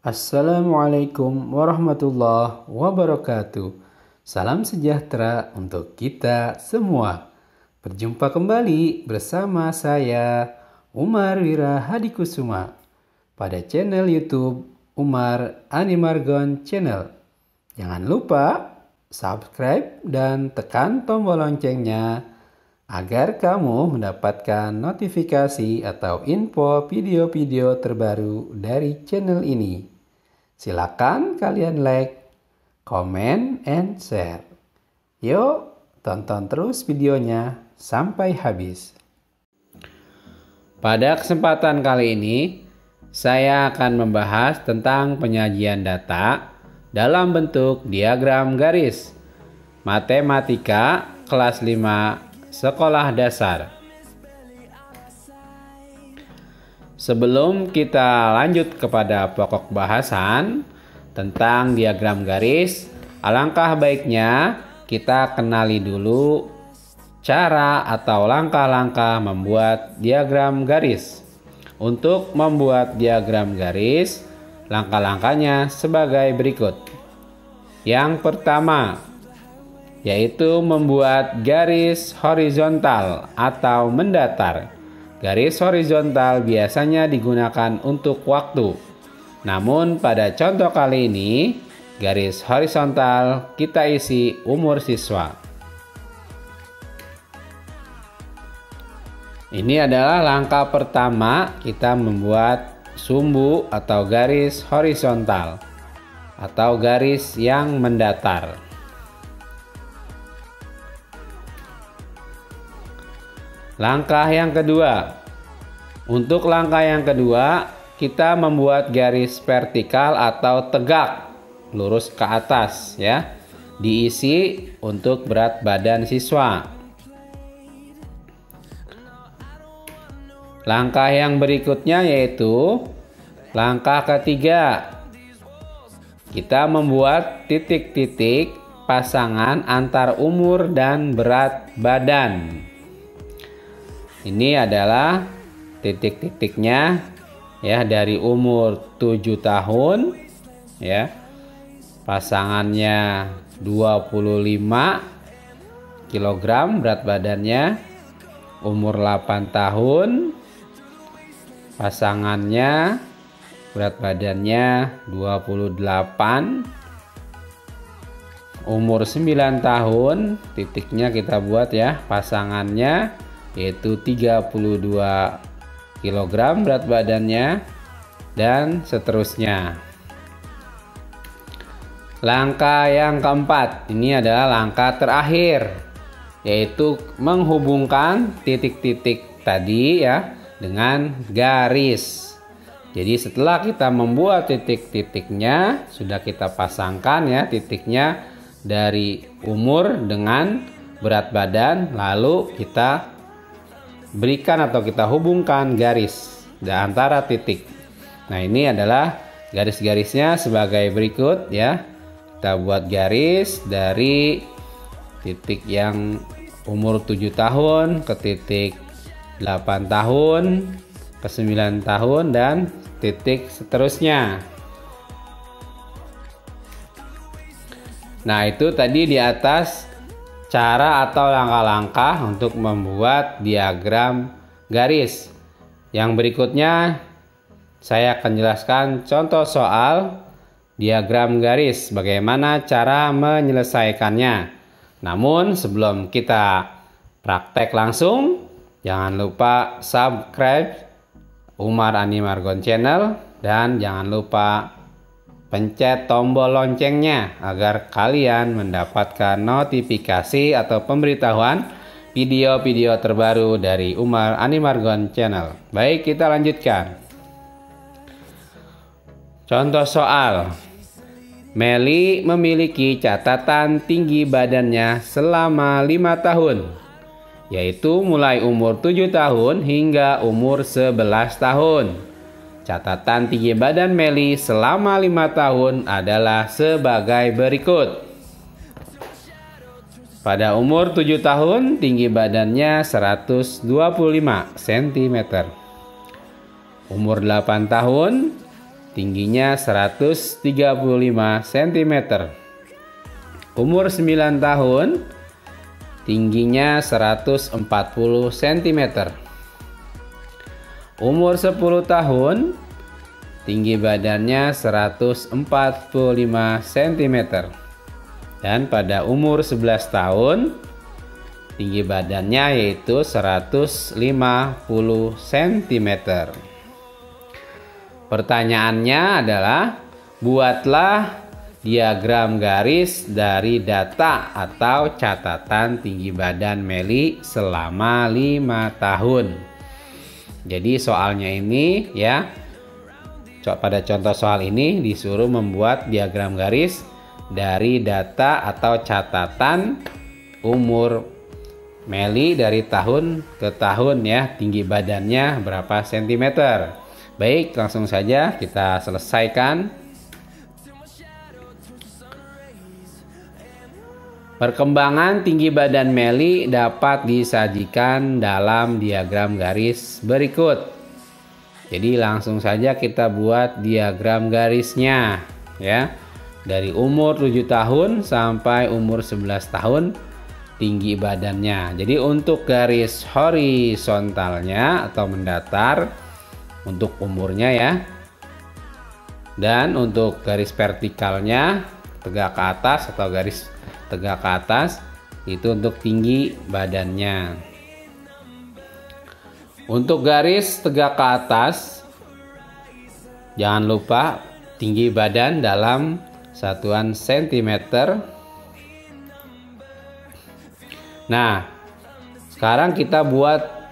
Assalamualaikum warahmatullahi wabarakatuh. Salam sejahtera untuk kita semua. Berjumpa kembali bersama saya Umar Wira Hadikusuma pada channel YouTube Umar Animargon Channel. Jangan lupa subscribe dan tekan tombol loncengnya agar kamu mendapatkan notifikasi atau info video-video terbaru dari channel ini. Silakan kalian like, comment, and share. Yuk, tonton terus videonya sampai habis. Pada kesempatan kali ini, saya akan membahas tentang penyajian data dalam bentuk diagram garis. Matematika kelas 5 sekolah dasar. Sebelum kita lanjut kepada pokok bahasan tentang diagram garis, alangkah baiknya kita kenali dulu cara atau langkah-langkah membuat diagram garis. Untuk membuat diagram garis, langkah-langkahnya sebagai berikut. Yang pertama, yaitu membuat garis horizontal atau mendatar. Garis horizontal biasanya digunakan untuk waktu. Namun pada contoh kali ini, garis horizontal kita isi umur siswa. Ini adalah langkah pertama kita membuat sumbu atau garis horizontal atau garis yang mendatar. Langkah yang kedua. Untuk langkah yang kedua, kita membuat garis vertikal atau tegak, lurus ke atas ya. Diisi untuk berat badan siswa. Langkah yang berikutnya yaitu langkah ketiga. Kita membuat titik-titik pasangan antar umur dan berat badan. Ini adalah titik-titiknya ya, dari umur 7 tahun ya. Pasangannya 25 kg berat badannya. Umur 8 tahun pasangannya berat badannya 28. Umur 9 tahun titiknya kita buat ya, pasangannya yaitu 32 kg berat badannya, dan seterusnya. Langkah yang keempat, ini adalah langkah terakhir, yaitu menghubungkan titik-titik tadi ya dengan garis. Jadi setelah kita membuat titik-titiknya, sudah kita pasangkan ya titiknya dari umur dengan berat badan, lalu kita berikan atau kita hubungkan garis di antara titik. Nah, ini adalah garis-garisnya sebagai berikut ya. Kita buat garis dari titik yang umur 7 tahun ke titik 8 tahun ke 9 tahun dan titik seterusnya. Nah, itu tadi di atas cara atau langkah-langkah untuk membuat diagram garis. Yang berikutnya saya akan jelaskan contoh soal diagram garis, bagaimana cara menyelesaikannya. Namun sebelum kita praktek langsung, jangan lupa subscribe Umar Animargon Channel dan jangan lupa pencet tombol loncengnya agar kalian mendapatkan notifikasi atau pemberitahuan video-video terbaru dari Umar Animargon Channel. Baik, kita lanjutkan. Contoh soal. Meli memiliki catatan tinggi badannya selama 5 tahun, yaitu mulai umur 7 tahun hingga umur 11 tahun. Catatan tinggi badan Meli selama 5 tahun adalah sebagai berikut. Pada umur 7 tahun, tinggi badannya 125 cm. Umur 8 tahun, tingginya 135 cm. Umur 9 tahun, tingginya 140 cm. Umur 10 tahun, tinggi badannya 145 cm. Dan pada umur 11 tahun, tinggi badannya yaitu 150 cm. Pertanyaannya adalah, buatlah diagram garis dari data atau catatan tinggi badan Meli selama 5 tahun. Jadi soalnya ini ya, pada contoh soal ini disuruh membuat diagram garis dari data atau catatan umur Meli dari tahun ke tahun ya, tinggi badannya berapa sentimeter. Baik, langsung saja kita selesaikan. Perkembangan tinggi badan Meli dapat disajikan dalam diagram garis berikut. Jadi langsung saja kita buat diagram garisnya ya. Dari umur 7 tahun sampai umur 11 tahun tinggi badannya. Jadi untuk garis horizontalnya atau mendatar untuk umurnya ya. Dan untuk garis vertikalnya tegak ke atas atau garis tegak ke atas itu untuk tinggi badannya. Untuk garis tegak ke atas jangan lupa tinggi badan dalam satuan sentimeter. Nah, sekarang kita buat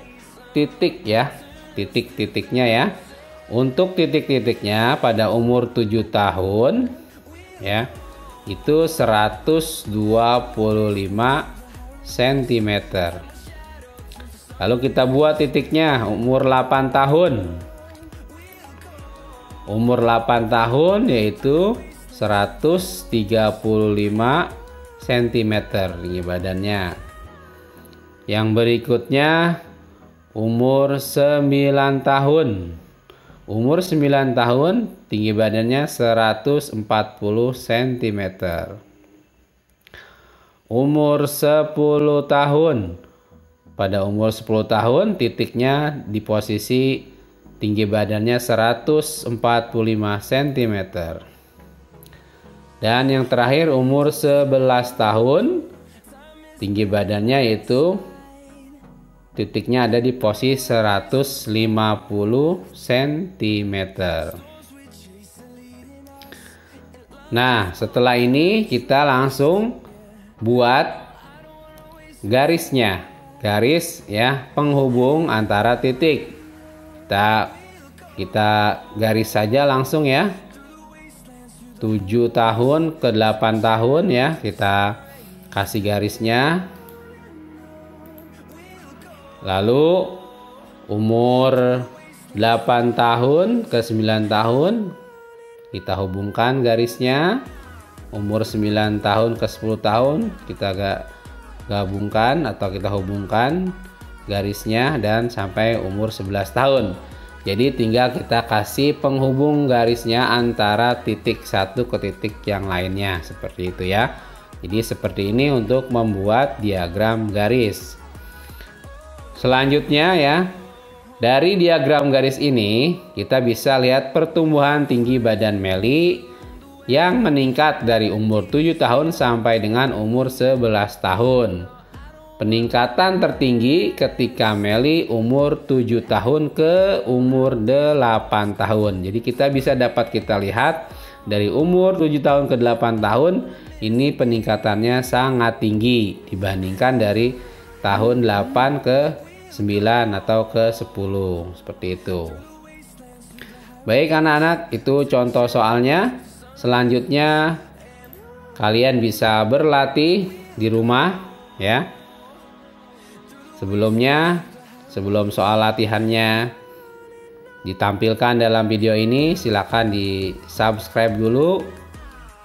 titik ya, titik-titiknya ya. Untuk titik-titiknya pada umur 7 tahun ya, itu 125 cm. Lalu kita buat titiknya umur 8 tahun. Umur 8 tahun yaitu 135 cm tinggi badannya. Yang berikutnya umur 9 tahun. Umur 9 tahun tinggi badannya 140 cm. Umur 10 tahun. Pada umur 10 tahun titiknya di posisi tinggi badannya 145 cm. Dan yang terakhir umur 11 tahun tinggi badannya yaitu titiknya ada di posisi 150 cm. Nah, setelah ini kita langsung buat garisnya. Garis ya, penghubung antara titik. Kita garis saja langsung ya. 7 tahun ke 8 tahun ya, kita kasih garisnya. Lalu umur 8 tahun ke 9 tahun kita hubungkan garisnya. Umur 9 tahun ke 10 tahun kita gabungkan atau kita hubungkan garisnya dan sampai umur 11 tahun. Jadi tinggal kita kasih penghubung garisnya antara titik satu ke titik yang lainnya seperti itu ya. Jadi seperti ini untuk membuat diagram garis. Selanjutnya ya, dari diagram garis ini kita bisa lihat pertumbuhan tinggi badan Meli yang meningkat dari umur 7 tahun sampai dengan umur 11 tahun. Peningkatan tertinggi ketika Meli umur 7 tahun ke umur 8 tahun. Jadi kita bisa kita lihat dari umur 7 tahun ke 8 tahun ini peningkatannya sangat tinggi dibandingkan dari tahun 8 ke 9 atau ke 10 seperti itu. Baik anak-anak, itu contoh soalnya. Selanjutnya kalian bisa berlatih di rumah ya. Sebelum soal latihannya ditampilkan dalam video ini, silakan di subscribe dulu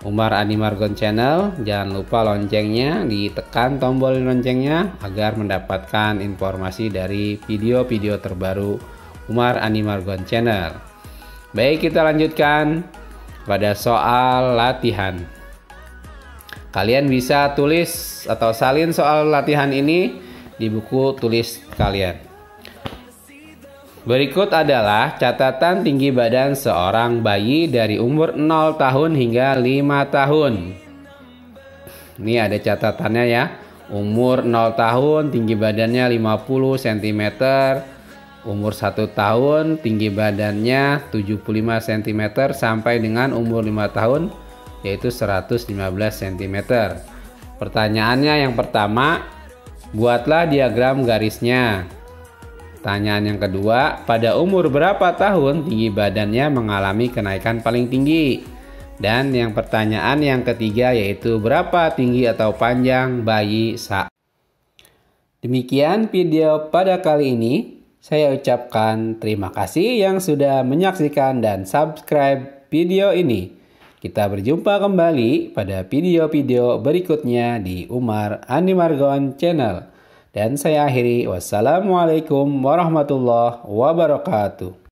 Umar Andi Margon Channel. Jangan lupa loncengnya, ditekan tombol loncengnya agar mendapatkan informasi dari video-video terbaru Umar Andi Margon Channel. Baik, kita lanjutkan pada soal latihan. Kalian bisa tulis atau salin soal latihan ini di buku tulis kalian. Berikut adalah catatan tinggi badan seorang bayi dari umur 0 tahun hingga 5 tahun. Ini ada catatannya ya. Umur 0 tahun tinggi badannya 50 cm. Umur 1 tahun tinggi badannya 75 cm sampai dengan umur 5 tahun yaitu 115 cm. Pertanyaannya yang pertama, buatlah diagram garisnya. Pertanyaan yang kedua, pada umur berapa tahun tinggi badannya mengalami kenaikan paling tinggi? Dan yang pertanyaan yang ketiga yaitu berapa tinggi atau panjang bayi saat. Demikian video pada kali ini. Saya ucapkan terima kasih yang sudah menyaksikan dan subscribe video ini. Kita berjumpa kembali pada video-video berikutnya di Umar Andi Margon Channel. Dan saya akhiri, wassalamualaikum warahmatullahi wabarakatuh.